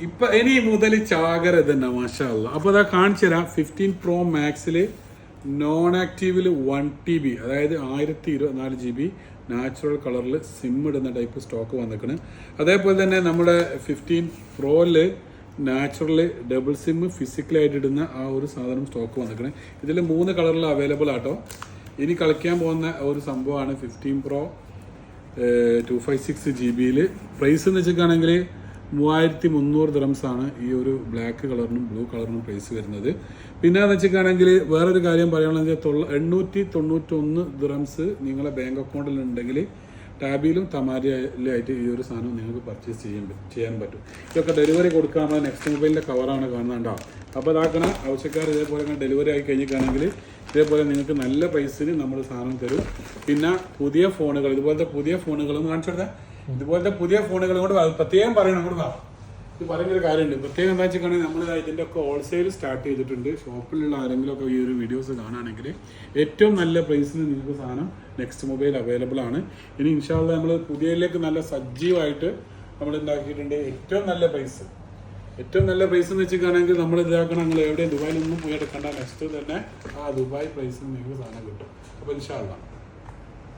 ഇപ്പൊ ഇനി മുതൽ ചാകര തന്നെ മാഷാ അല്ലാ. അപ്പോൾ അതാ കാണിച്ചു തരാം. 15 Pro Maxൽ നോൺ ആക്റ്റീവിൽ 1 TB, അതായത് 1024 GB നാച്ചുറൽ കളറിൽ സിം ഇടുന്ന ടൈപ്പ് സ്റ്റോക്ക് വന്നിക്കണ്. അതേപോലെ തന്നെ നമ്മുടെ 15 Proയിൽ നാച്ചുറൽ ഡബിൾ സിം ഫിസിക്കലായിട്ട് ഇടുന്ന ആ ഒരു സാധനം സ്റ്റോക്ക് വന്നിക്കണ്. ഇതിൽ 3 കളറിൽ അവൈലബിൾ ആട്ടോ. ഇനി കളിക്കാൻ പോകുന്ന ഒരു സംഭവമാണ് 15 Pro 256 GB. പ്രൈസ് എന്ന് വെച്ചിട്ടാണെങ്കിൽ 3300 dirhams ആണ് ഈ ഒരു ബ്ലാക്ക് കളറിനും ബ്ലൂ കളറിനും പ്രൈസ് വരുന്നത്. പിന്നെ എന്ന് വെച്ചിട്ടാണെങ്കിൽ വേറൊരു കാര്യം പറയുകയാണെന്ന് വെച്ചാൽ 891 dirhams നിങ്ങളെ ബാങ്ക് അക്കൗണ്ടിൽ ഉണ്ടെങ്കിൽ ടാബിയിലും തമാരിയിലായിട്ട് ഈ ഒരു സാധനം നിങ്ങൾക്ക് പർച്ചേസ് ചെയ്യാൻ പറ്റും. ഇതൊക്കെ ഡെലിവറി കൊടുക്കാനുള്ള നെക്സ്റ്റ് മൊബൈലിൻ്റെ കവറാണ് കാണുന്നുണ്ടാവും. അപ്പോൾ ഇതാക്കണ ആവശ്യക്കാർ ഇതേപോലെ ഡെലിവറി ആയി കഴിഞ്ഞിട്ടാണെങ്കിൽ ഇതേപോലെ നിങ്ങൾക്ക് നല്ല പ്രൈസിന് നമ്മൾ സാധനം തരും. പിന്നെ പുതിയ ഫോണുകൾ, ഇതുപോലത്തെ പുതിയ ഫോണുകളൊന്നും കാണിച്ചു കൊടുത്താൽ, ഇതുപോലത്തെ പുതിയ ഫോണുകൾ കൊണ്ട് പ്രത്യേകം പറയണം. അങ്ങോട്ട് ഇത് പറയുന്നൊരു കാര്യമുണ്ട്. പ്രത്യേകം എന്താ വെച്ചിട്ടുണ്ടെങ്കിൽ നമ്മൾ ഇതിൻ്റെ ഒക്കെ ഹോൾസെയിൽ സ്റ്റാർട്ട് ചെയ്തിട്ടുണ്ട്. ഷോപ്പിലുള്ള ആരെങ്കിലും ഒക്കെ ഈ ഒരു വീഡിയോസ് കാണുകയാണെങ്കിൽ ഏറ്റവും നല്ല പ്രൈസിന് നിങ്ങൾക്ക് സാധനം നെക്സ്റ്റ് മൊബൈൽ അവൈലബിൾ ആണ്. ഇനി ഇൻഷാ അല്ലാഹ് നമ്മൾ പുതിയതിലേക്ക് നല്ല സജീവമായിട്ട് നമ്മൾ ഉണ്ടാക്കിയിട്ടുണ്ട്. ഏറ്റവും നല്ല പ്രൈസ് എന്ന് വെച്ചിട്ടാണെങ്കിൽ നമ്മൾ ഇതാക്കണം. നിങ്ങൾ എവിടെയും ദുബായിലൊന്നും പോയി എടുക്കേണ്ട, നെക്സ്റ്റ് തന്നെ ആ ദുബായ് പ്രൈസിന് നിങ്ങൾക്ക് സാധനം കിട്ടും. അപ്പോൾ ഇൻഷാ അല്ലാഹ്